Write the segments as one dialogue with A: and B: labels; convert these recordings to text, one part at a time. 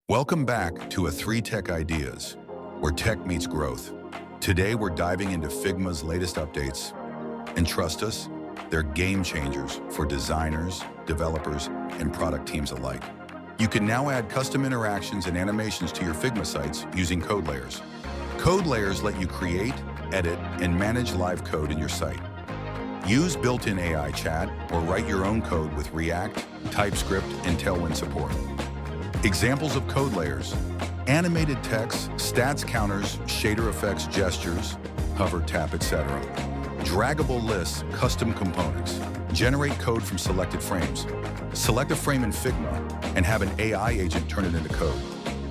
A: Welcome back to A3 Tech Ideas, where tech meets growth. Today we're diving into Figma's latest updates, and trust us, they're game changers for designers, developers, and product teams alike. You can now add custom interactions and animations to your Figma sites using code layers. Code layers let you create, edit, and manage live code in your site. Use built-in AI chat or write your own code with React, TypeScript, and Tailwind support. Examples of code layers: animated text, stats counters, shader effects, gestures, hover, tap, etc. Draggable lists, custom components. Generate code from selected frames. Select a frame in Figma and have an AI agent turn it into code.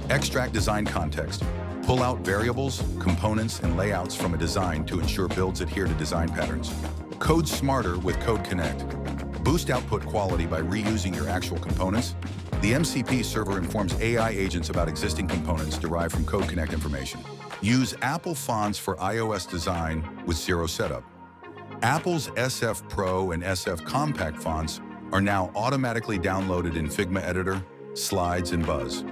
A: Extract design context. Pull out variables, components, and layouts from a design to ensure builds adhere to design patterns. Code smarter with Code Connect. Boost output quality by reusing your actual components. The MCP server informs AI agents about existing components derived from Code Connect information. Use Apple fonts for iOS design with zero setup. Apple's SF Pro and SF Compact fonts are now automatically downloaded in Figma Editor, Slides, and Buzz.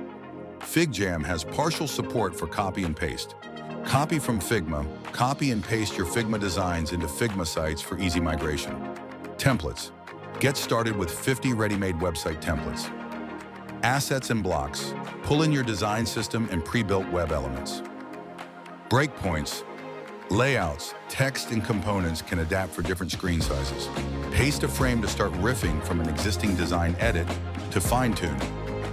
A: FigJam has partial support for copy and paste. Copy from Figma, copy and paste your Figma designs into Figma sites for easy migration. Templates. Get started with 50 ready-made website templates. Assets and blocks. Pull in your design system and pre-built web elements. Breakpoints. Layouts, text, and components can adapt for different screen sizes. Paste a frame to start riffing from an existing design edit to fine-tune.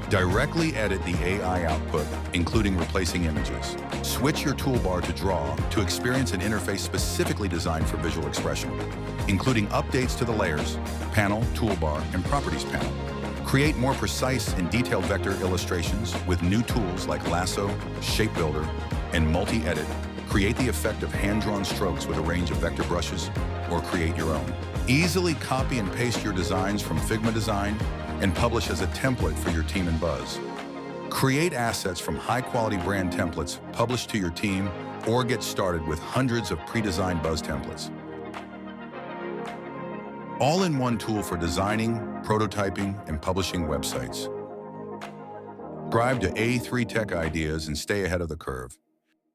A: Directly edit the AI output, including replacing images. Switch your toolbar to draw to experience an interface specifically designed for visual expression, including updates to the layers, panel, toolbar, and properties panel. Create more precise and detailed vector illustrations with new tools like Lasso, Shape Builder, and Multi-Edit. Create the effect of hand-drawn strokes with a range of vector brushes, or create your own. Easily copy and paste your designs from Figma Design and publish as a template for your team in Buzz. Create assets from high-quality brand templates, publish to your team, or get started with hundreds of pre-designed Buzz templates. All-in-one tool for designing, prototyping, and publishing websites. Subscribe to A3 Tech Ideas and stay ahead of the curve.